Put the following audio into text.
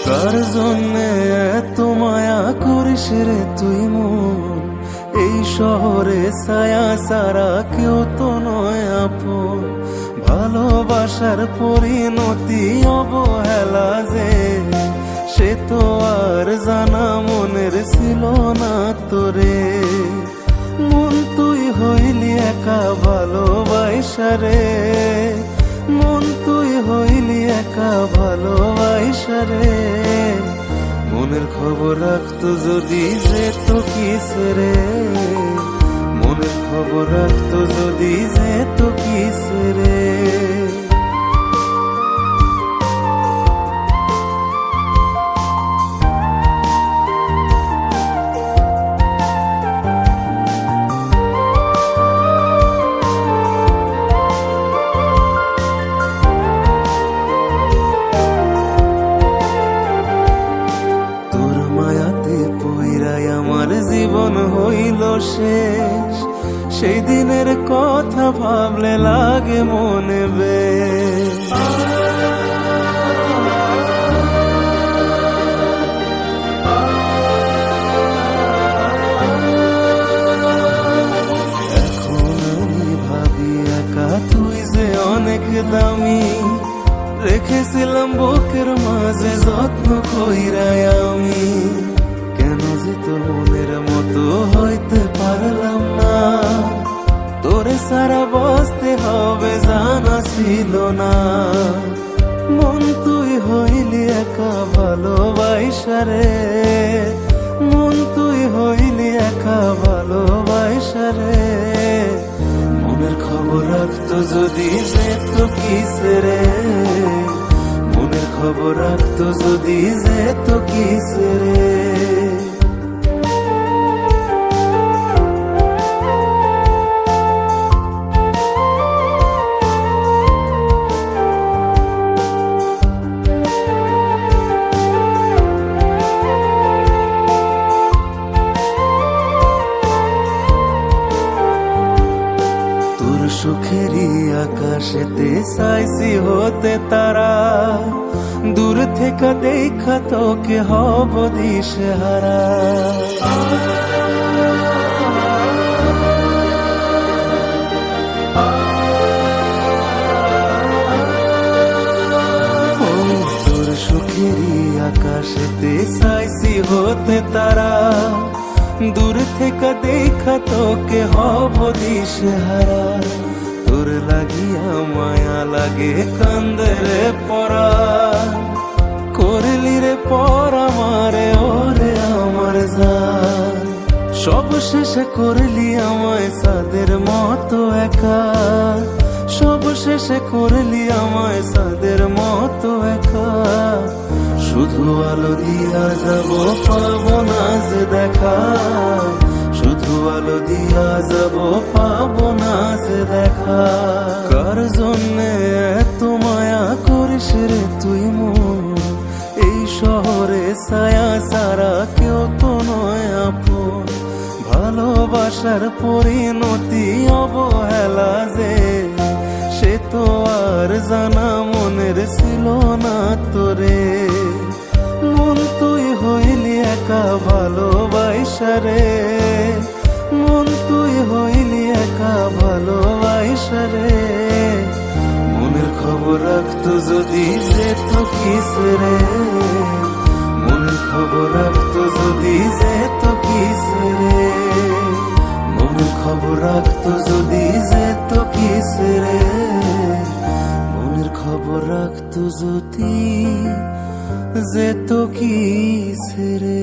কার জন্যে এত মায়া করিস রে তুই মন, এই শহরে ছায়া সারা কেউ তো নয় আপন। ভালোবাসার পরিণতি অবহেলা যে, সে তো আর জানা মনের ছিল না তোরে। মন তুই হইলি একা ভালোবাসা রে, মন তুই হইলি একা ভালোবাসা রে। মনের খবর রাখতো যদি যেত কিস রে, মনের খবর রাখতো যদি যেত কিস রে। আমার জীবন হইল শেষ, সেই দিনের কথা ভাবলে লাগে মনে বেশ। এখন আমি ভাবি একা তুই যে অনেক দামি, রেখেছিলাম বুকের মাঝে যত্ন কইরাই আমি। কেন যে তোর মনের মতো হইতে পারলাম না, তোরে সারা বসতে হবে জানা ছিল না। মন তুই হইলি একা ভালোবাসা রে, মন তুই হইলি একা ভালোবাসা রে। মনের খবর রাখতো যদি যেত কিস রে, মনের খবর রাখতো যদি যেত কিস রে। সুখেরই আকাশেতে চাইছি হতে তারা, দূর থেকে দেখা তোকে হব দিশেহারা। তোর সুখেরই আকাশেতে চাইছি হতে তারা, দূর থেকে দেখা তোকে হব দিশেহারা। তোর লাগিয়া মায়া লাগে কান্দে রে পরা, করলি রে পরা মারে ওরে আমার জান। সব শেষে করলি আমায় সাদের মতো একা, সব শেষে করলি আমায় সাদের মতো একা। শুধু আলো দিয়া যাব পাবো না যে দেখা, শুধু আলো দিয়া যাব পাবো না যে দেখা। কার জন্যে এত মায়া করিস রে তুই মন, এই শহরে ছায়া সারা কেউ তো নয় আপন। ভালোবাসার পরিণতি অবহেলা যে, সে তো আর জানা মনের ছিল না তোরে। মন তুই হইলি একা ভালোবাসা রে, মন তুই হইলি একা ভালোবাসা রে। মনের খবর রাখতো যদি যেত কিস রে, মনের খবর রাখতো যদি যেত কিস রে। মনের খবর রাখতো যদি যেত কিস রে, মনের খবর রাখতো যদি যেত কিস রে।